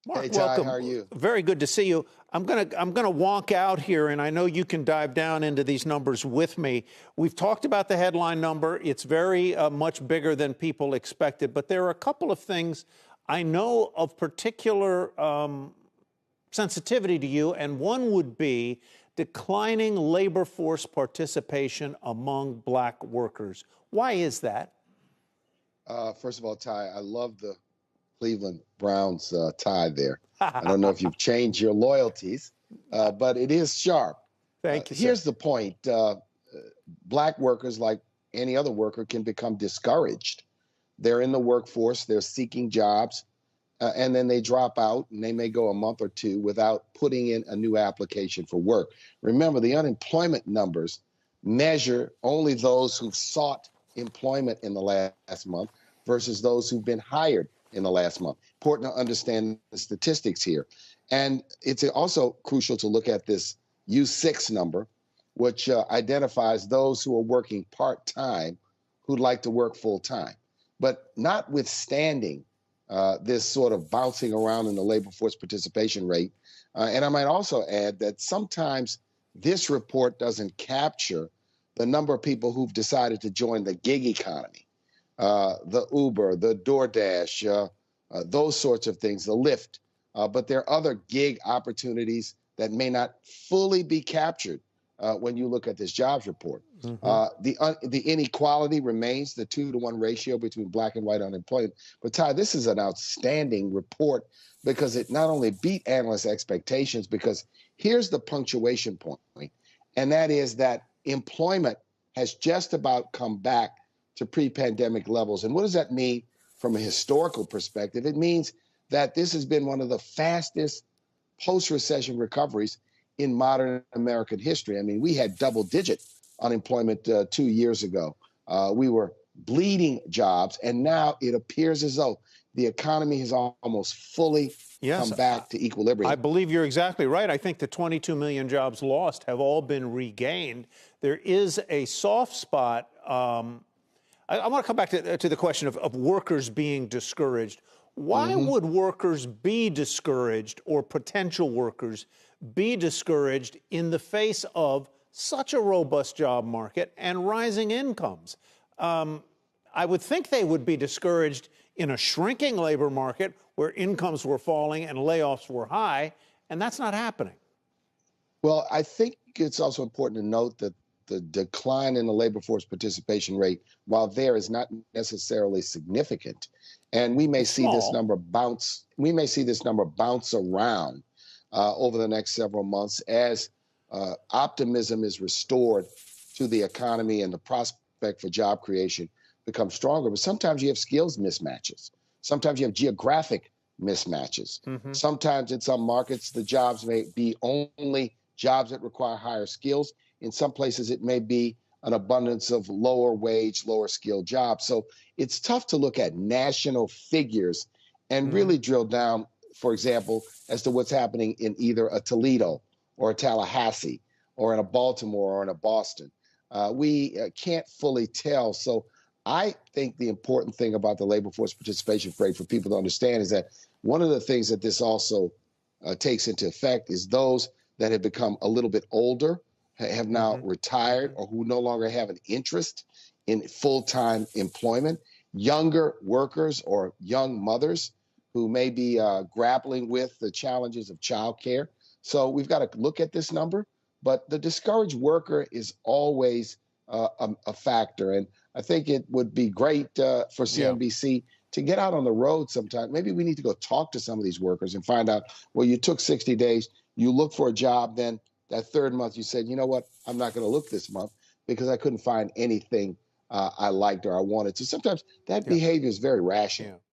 Hey, Mark, Ty, how welcome. are you? Very good to see you. I'm gonna wonk out here, and I know you can dive down into these numbers with me. We've talked about the headline number. It's very much bigger than people expected, but there are a couple of things I know of particular sensitivity to you, and one would be declining labor force participation among black workers. Why is that? First of all, Ty, I love the Cleveland Browns tie there. I don't know if you've changed your loyalties, but it is sharp. Thank you, sir. Here's the point. Black workers, like any other worker, can become discouraged. They're in the workforce, they're seeking jobs, and then they drop out, and they may go a month or two without putting in a new application for work. Remember, the unemployment numbers measure only those who've sought employment in the last month versus those who've been hired in the last month. Important to understand the statistics here. And it's also crucial to look at this U6 number, which identifies those who are working part-time who'd like to work full-time. But notwithstanding this sort of bouncing around in the labor force participation rate, and I might also add that sometimes this report doesn't capture the number of people who've decided to join the gig economy, the Uber, the DoorDash, those sorts of things, the Lyft. But there are other gig opportunities that may not fully be captured when you look at this jobs report. The inequality remains, the 2-to-1 ratio between black and white unemployment. But Ty, this is an outstanding report because it not only beat analysts' expectations, because here's the punctuation point, and that is that employment has just about come back to pre-pandemic levels. And what does that mean from a historical perspective? It means that this has been one of the fastest post-recession recoveries in modern American history. I mean, we had double-digit unemployment 2 years ago. We were bleeding jobs, and now it appears as though the economy has almost fully come back to equilibrium. I believe you're exactly right. I think the 22 million jobs lost have all been regained. There is a soft spot. I want to come back to the question of workers being discouraged. Why would workers be discouraged, or potential workers be discouraged, in the face of such a robust job market and rising incomes? I would think they would be discouraged in a shrinking labor market where incomes were falling and layoffs were high, and that's not happening. Well, I think it's also important to note that the decline in the labor force participation rate, while there, is not necessarily significant. And we may see this number bounce. We may see this number bounce around over the next several months as optimism is restored to the economy and the prospect for job creation becomes stronger. But sometimes you have skills mismatches. Sometimes you have geographic mismatches. Sometimes in some markets, the jobs may be only jobs that require higher skills. In some places, it may be an abundance of lower wage, lower skilled jobs. So it's tough to look at national figures and really drill down, for example, as to what's happening in either a Toledo or a Tallahassee or in a Baltimore or in a Boston. We can't fully tell. So I think the important thing about the labor force participation rate for people to understand is that one of the things that this also takes into effect is those that have become a little bit older, have now retired, or who no longer have an interest in full-time employment, younger workers or young mothers who may be grappling with the challenges of childcare. So we've got to look at this number, but the discouraged worker is always a factor. And I think it would be great for CNBC to get out on the road sometime. Maybe we need to go talk to some of these workers and find out, well, you took 60 days, you look for a job, then that third month you said, you know what, I'm not going to look this month because I couldn't find anything I liked or I wanted. So sometimes that behavior is very rational.